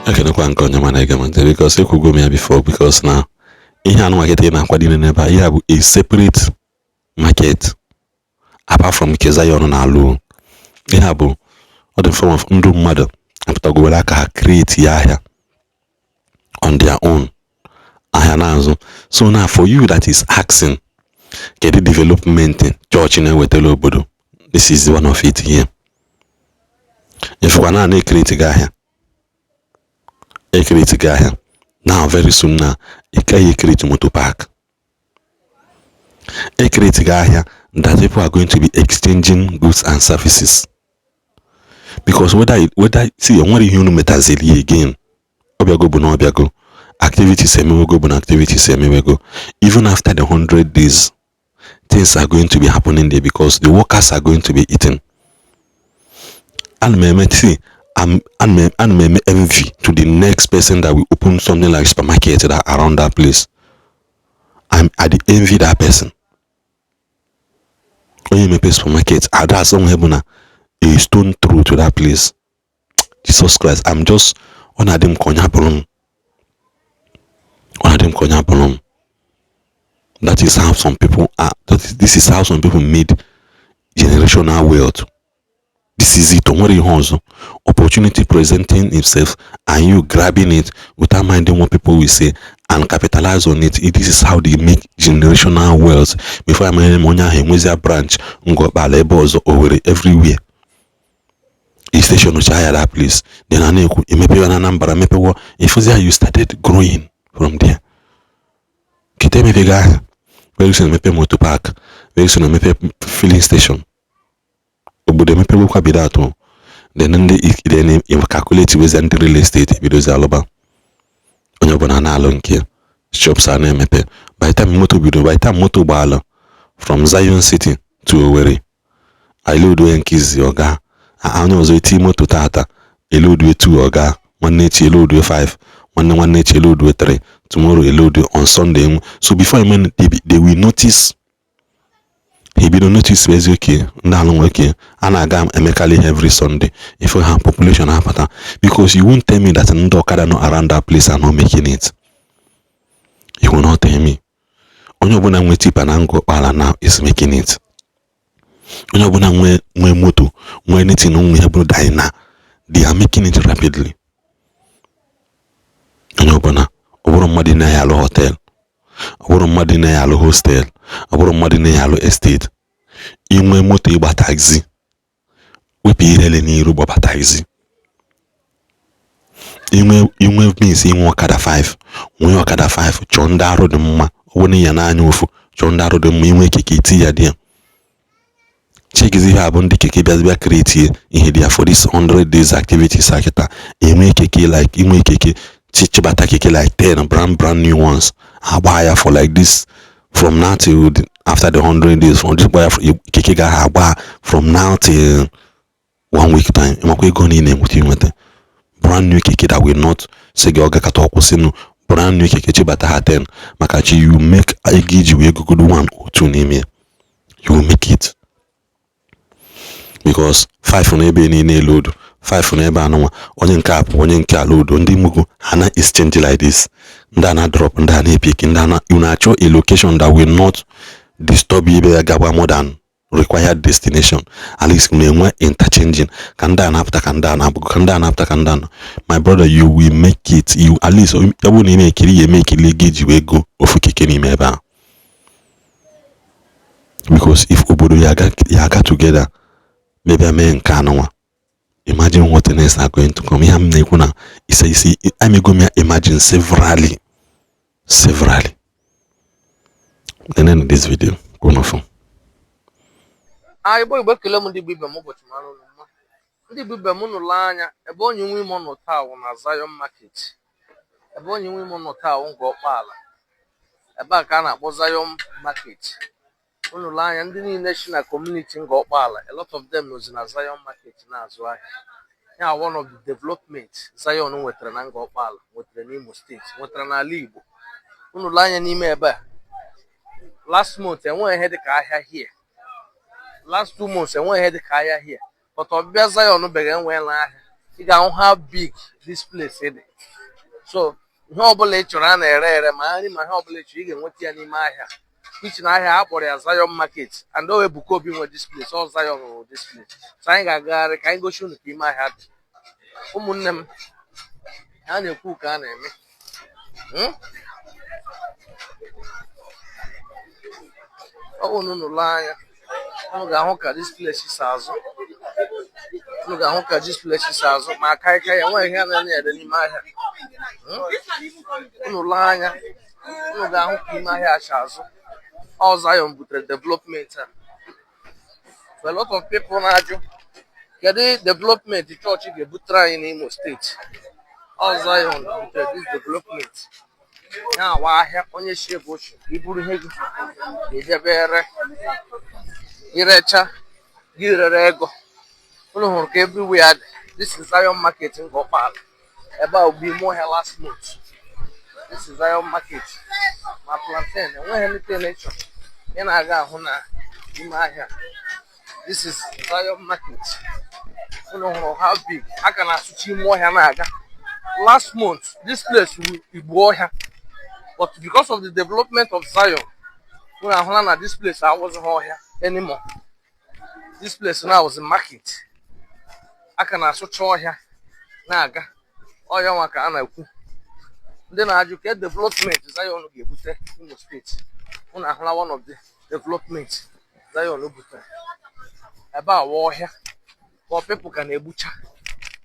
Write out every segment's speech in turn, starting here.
I can go and come on because you could go me before because now in hand market in Aquadine never you have a separate market apart from Kezayon and Alu. You have all the form of Ndu mother after go like create here on their own. So now for you that is asking get the development in church in Wetelobodo. This is one of it here. If you are not create here, now very soon now you can create motor park. Create here that people are going to be exchanging goods and services. Because whether see what you metazeli again, obiago bono obiago, activity semi-wego bono activity semi-wego. Even after the 100 days, things are going to be happening there because the workers are going to be eating. And see, I'm envy to the next person that will open something like supermarket that around that place. I envy that person. When you make a supermarket, I have some hebuna a stone throw to that place. Jesus Christ, I'm just one of them konya bolom. That is how some people are. This is how some people made generational wealth. This is it. Don't worry, opportunity presenting itself and you grabbing it without minding what people will say and capitalize on it. This is how they make generational wealth. Before I mention Monya branch, Ngor-Okpala, Igbo over everywhere. A station which I had that place. Then I know if you started growing from there. Kiteme vega. Very soon mepe motor park. Very soon mepe filling station. Obude mepe wukwa bidato. Then calculate with the real estate because aloba. Onyo bona na alonke. Shops are mepe. By the time motor bala from Zion City to Owerri. I load enkiz yoga. I know the team to tata. A load with 2 oga. One nature load with 5. One nature load with 3. Tomorrow a load on Sunday. So before I mean they will notice. He be don't notice where's okay. Ndalong okay. And I gam emekali every Sunday. If we have population happen. Because you won't tell me that Ndokada no around that place are not making it. You will not tell me. Onyo bona mwe tipa na Ngor-Okpala now is making it. Onyo bona mwe moto. Mwe anything no hebro dina. They are making it rapidly. Onyo bona. Oboro mmadi na yalo hotel. Oboro mmadi na yalo hostel. Oboro mmadi na yalo estate. Inwe moto igba taxi. Wepi irele ni iru boba taxi. Inwe means inwe okada 5. Inwe okada 5. Chonda road mma. Woni yana anya ofu. Chonda road mma inwe keke iti ya dia. Check is here abondi keke biazibia create ihe dia for this 100 days activities akita. Inwe keke like inwe keke chichibata keke like 10 brand new ones. I buy for like this from now till after the 100 days. From this buy keke ga buy from now till 1 week time. Imakwe go ni name with you brand new keke that will not say oga katoko sinu brand new keke chibata ha 10 makachi you make a gauge we go good 1 or 2 name you will make it because 5 on ebe ni load 5 on ebe anwa onye nke apụ onye nke load ndị mugu hana exchange like this ndana drop ndana pick ndana you natural a location that will not disturb you gaba more than required destination. At least me interchanging kandana after kandana. My brother, you will make it. You at least you won't make it gauge you go off kikeni meba. Because if obodo yaga together, maybe I mean kanawa. Imagine what the next are going to come. I'm nekuna. See, I may go me imagine severally. And then this video, go no phone. Igbo kele m ndị Igbo ibe m ụbọchị mara ụlọ mma ndị Igbo ibe m nụrụ anya ebe onye nwe ime nọ taa na Zion Market ebe onye nwe ime nọ taa Ngor-Okpala ebe a ka a na-akpọ Zion Market nụrụ anya ndị niile si na community Ngor-Okpala a lot of them nozi na Zion Market na-azụ ahịa ya one of the development Zion nwetara na Ngor-Okpala nwetara n'Imo State nwetara n'ala Igbo nụrụ anya n'ime ebe a last month enweghị ihe dịka ahịa here. Last 2 months enweghị ihe dịka ahịa here but ọbịa Zion bege enwe na ahịa ị ga-ahụ how big this place is. So ihe ọbụla ị chọrọ a na-ere ma nri ma ihe ọbụla ị chọrọ ị ga-enweta ya n'ime ahịa, which na ahịa a kpọrọ ya Zion Market, and o Ebuka Obi nwe this place, ọ Zion nwe this place. So anyị ga-agagharị ka anyị gosi unu ka ime ahịa dị. Ụmụnne m, a na-ekwu ka a na-eme. Ọ bụ unu lee anya, unu ga-ahụ ka this place si azụ. Unu ga-ahụ ka this place si azụ ma aka ya enweghị ihe a na-ere n'ime ahịa. Unu lee anya, unu ga-ahụ ka ime ahịa acha azụ. All Zion butere development. A lot of people na-ajụ kedu development chọọchị ga-ebutere anyị n'Imo steeti. All Zion butere this development. Ya awa ahịa onye si ebe ochie iburu ihe gị ga-edebe ere, irecha gị rere ego. Unu hụrụ ka everywhere dị. This is Zion Market Ngor-Okpala. Ebe a bụ ime ọhịa last month. This is Zion Market. Ma plantain enweghị anything nature ị na-aga ahụ na ime ahịa. This is Zion Market. Unu hụrụ how big. A ka na-asụchi ime ọhịa na-aga. Last month this place was Igbo ọhịa, but because of the development of Zion, unu ahụla na this place wasn't ọhịa anymore. This place now was a market. A ka na-asụcha ọhịa na-aga. Ọhịa nwa ka a na-ekwu. Ndị na-ajụ ka development Zion ga-ebute Imo steeti. Unu ahụla one of the development Zion butere. Ebe a wa ọhịa, but people ka na-egbucha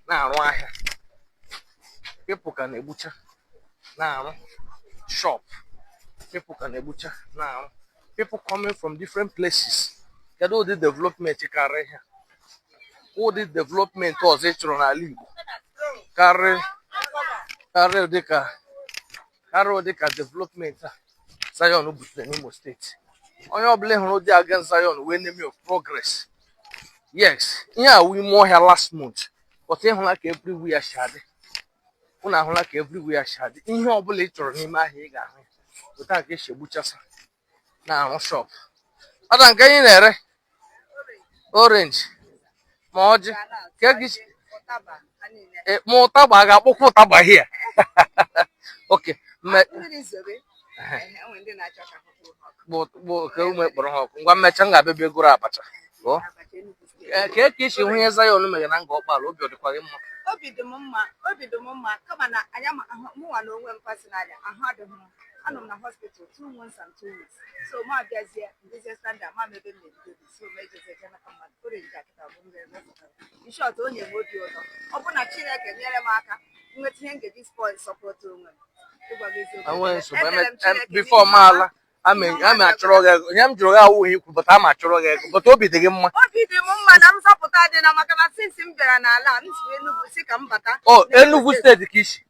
na-arụ ahịa. People ka na-egbucha na-arụ shop. People ka na-egbucha na-arụ. People coming from different places. Kedu ụdị development karịa ihe? Ụdị development ọzọ ị chọrọ n'ala Igbo karịa ụdị ka development a Zion butere n'Imo steeti. Onye ọbụla hụrụ ụdị against Zion wee name of progress. Yes, ihe a wụ ime ọhịa last month, but ịhụla ka everywhere shadi. Unu ahụla ka everywhere shadi. Ihe ọbụla ị chọrọ n'ime ahịa ị ga-ahụ ya. Ụta ka esi egbuchasa na-arụ shop. Ada nke anyị na-ere orange ma ọjị ka gị ma ụtaba ga-akpọkwa ụtaba here. Okay. Bụ ka ume kpọrọ ha ọkụ. Ngwa mmecha m ga-abịa bịa goro abacha. Ka esi hụ ihe Zion mere na Ngor-Okpala, obi ọ dịkwa gị mma? Obi dị m mma kama na anya mụnwa na onwe m pasịnalị ahụ adịghị m. Anọ m na hospital 2 months and 2 weeks. So ma bịazie ndịzie standard ma mebe m na-ebido so mejezie jena ka mmadụ orenji akịta bụ ndị InShot onye m obi ụtọ. Ọ bụ na Chineke nyere m aka nweta ihe m ga-eji spoil sọpọt onwe m. Before maala ama achọrọ gị ego. Ihe m jụrụ gị awụ ihe ikwu, bụta ama achọrọ gị ego, bụta obi dị gị mma. Obi dị m mma na nzọpụta dị na maka na since m bịara n'ala m si Enugu si ka m bata. Enugu steeti ka isi?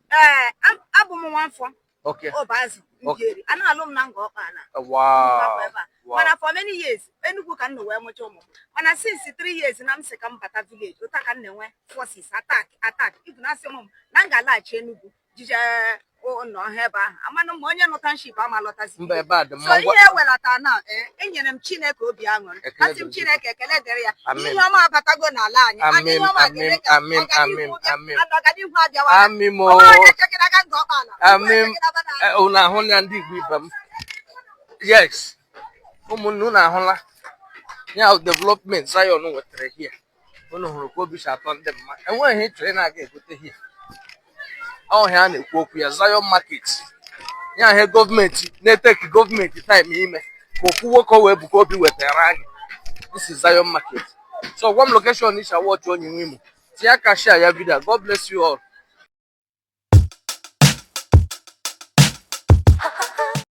Abụ m nwafọ. Okay. Ọbaazụ Njeri. A na-alụ m na Ngor-Okpala. Wow. Mana for many years Enugu ka m nọ wee mụcha ụmụ. Mana since 3 years na m si ka m bata village, ụta ka m na-enwe forces attack. Ibu na asị m na m ga-alaghachi Enugu jije nọ ebe ahụ. Amanụ m onye nọ township ama lọtazi. Mba ebe a dị mma. So ihe ewelata na enyere m Chineke obi aṅụrị. Asị m Chineke ekele dịrị ya. Ihe ọma abatago n'ala anyị. Ihe ọma ga-eme ka ọganihu abịawa. Amen. Unu ahụla ndị Igbo ibe m? Yes. Ụmụnne unu ahụla ya development Zion nwetara here. Unu hụrụ ka obi si atọ ndị mma. Enweghị ihe ịchọrọ ị na-aga egote here. Ọhịa a na-ekwu okwu ya Zion Market. Ya ihe gọọmenti na-eteki gọọmenti time ime ka okwu nwoke wee Ebuka Obi wetara anyị. This is Zion Market. So one location is watch on Imo. See, I can share your video. God bless you all.